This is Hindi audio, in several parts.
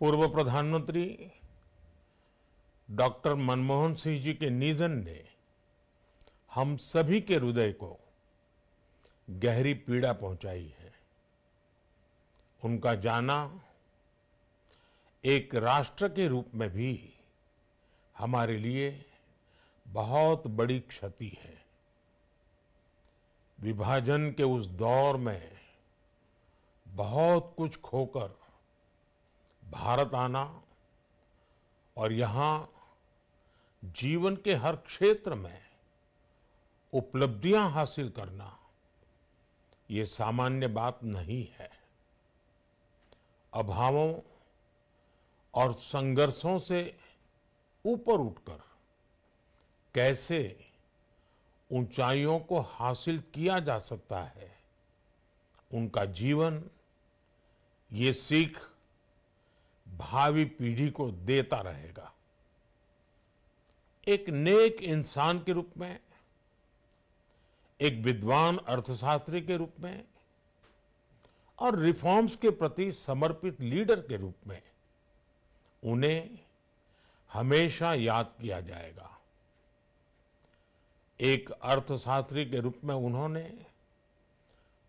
पूर्व प्रधानमंत्री डॉक्टर मनमोहन सिंह जी के निधन ने हम सभी के हृदय को गहरी पीड़ा पहुंचाई है। उनका जाना एक राष्ट्र के रूप में भी हमारे लिए बहुत बड़ी क्षति है। विभाजन के उस दौर में बहुत कुछ खोकर भारत आना और यहां जीवन के हर क्षेत्र में उपलब्धियां हासिल करना ये सामान्य बात नहीं है। अभावों और संघर्षों से ऊपर उठकर कैसे ऊंचाइयों को हासिल किया जा सकता है, उनका जीवन ये सीख भावी पीढ़ी को देता रहेगा। एक नेक इंसान के रूप में, एक विद्वान अर्थशास्त्री के रूप में और रिफॉर्म्स के प्रति समर्पित लीडर के रूप में उन्हें हमेशा याद किया जाएगा। एक अर्थशास्त्री के रूप में उन्होंने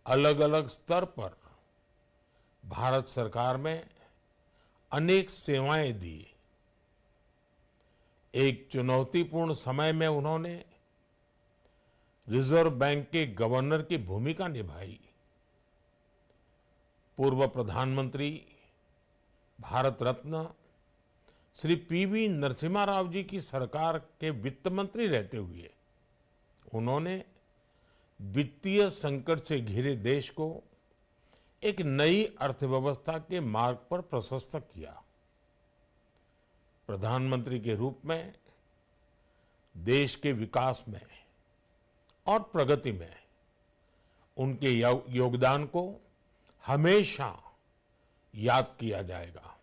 अलग अलग स्तर पर भारत सरकार में अनेक सेवाएं दी। एक चुनौतीपूर्ण समय में उन्होंने रिजर्व बैंक के गवर्नर की भूमिका निभाई। पूर्व प्रधानमंत्री भारत रत्न श्री पीवी नरसिम्हा राव जी की सरकार के वित्त मंत्री रहते हुए उन्होंने वित्तीय संकट से घिरे देश को एक नई अर्थव्यवस्था के मार्ग पर प्रशस्त किया। प्रधानमंत्री के रूप में देश के विकास में और प्रगति में उनके योगदान को हमेशा याद किया जाएगा।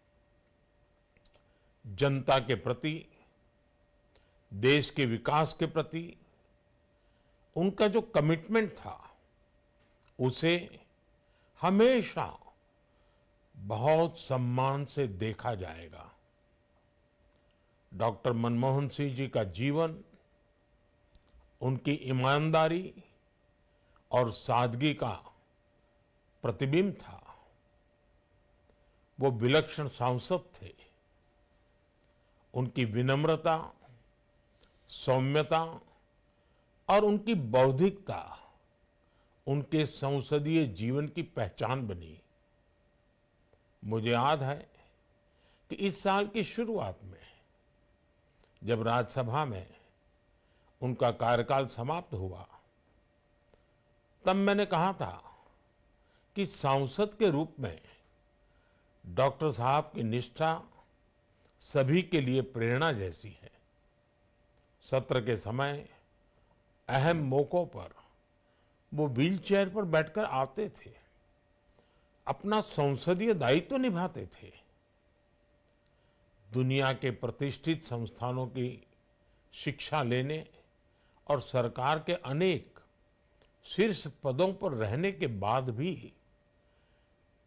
जनता के प्रति, देश के विकास के प्रति उनका जो कमिटमेंट था उसे हमेशा बहुत सम्मान से देखा जाएगा। डॉक्टर मनमोहन सिंह जी का जीवन उनकी ईमानदारी और सादगी का प्रतिबिंब था। वो विलक्षण सांसद थे। उनकी विनम्रता, सौम्यता और उनकी बौद्धिकता उनके संसदीय जीवन की पहचान बनी। मुझे याद है कि इस साल की शुरुआत में जब राज्यसभा में उनका कार्यकाल समाप्त हुआ, तब मैंने कहा था कि सांसद के रूप में डॉक्टर साहब की निष्ठा सभी के लिए प्रेरणा जैसी है। सत्र के समय अहम मौकों पर वो व्हीलचेयर पर बैठकर आते थे, अपना संसदीय दायित्व निभाते थे। दुनिया के प्रतिष्ठित संस्थानों की शिक्षा लेने और सरकार के अनेक शीर्ष पदों पर रहने के बाद भी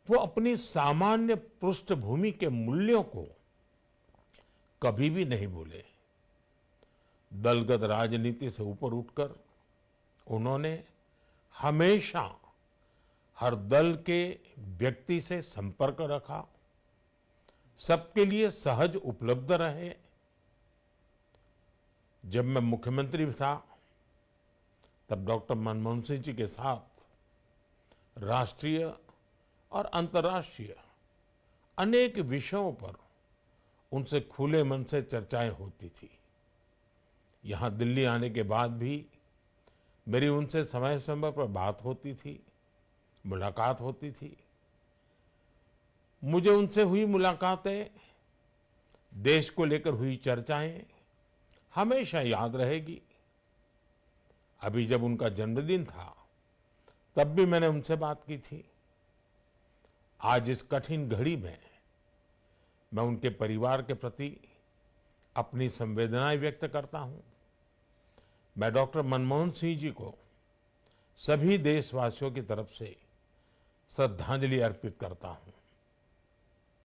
वो अपनी सामान्य पृष्ठभूमि के मूल्यों को कभी भी नहीं भूले। दलगत राजनीति से ऊपर उठकर उन्होंने हमेशा हर दल के व्यक्ति से संपर्क रखा, सबके लिए सहज उपलब्ध रहे। जब मैं मुख्यमंत्री था तब डॉक्टर मनमोहन सिंह जी के साथ राष्ट्रीय और अंतर्राष्ट्रीय अनेक विषयों पर उनसे खुले मन से चर्चाएं होती थी। यहां दिल्ली आने के बाद भी मेरी उनसे समय समय पर बात होती थी, मुलाकात होती थी। मुझे उनसे हुई मुलाकातें, देश को लेकर हुई चर्चाएं हमेशा याद रहेगी। अभी जब उनका जन्मदिन था तब भी मैंने उनसे बात की थी। आज इस कठिन घड़ी में मैं उनके परिवार के प्रति अपनी संवेदनाएं व्यक्त करता हूं। मैं डॉक्टर मनमोहन सिंह जी को सभी देशवासियों की तरफ से श्रद्धांजलि अर्पित करता हूं।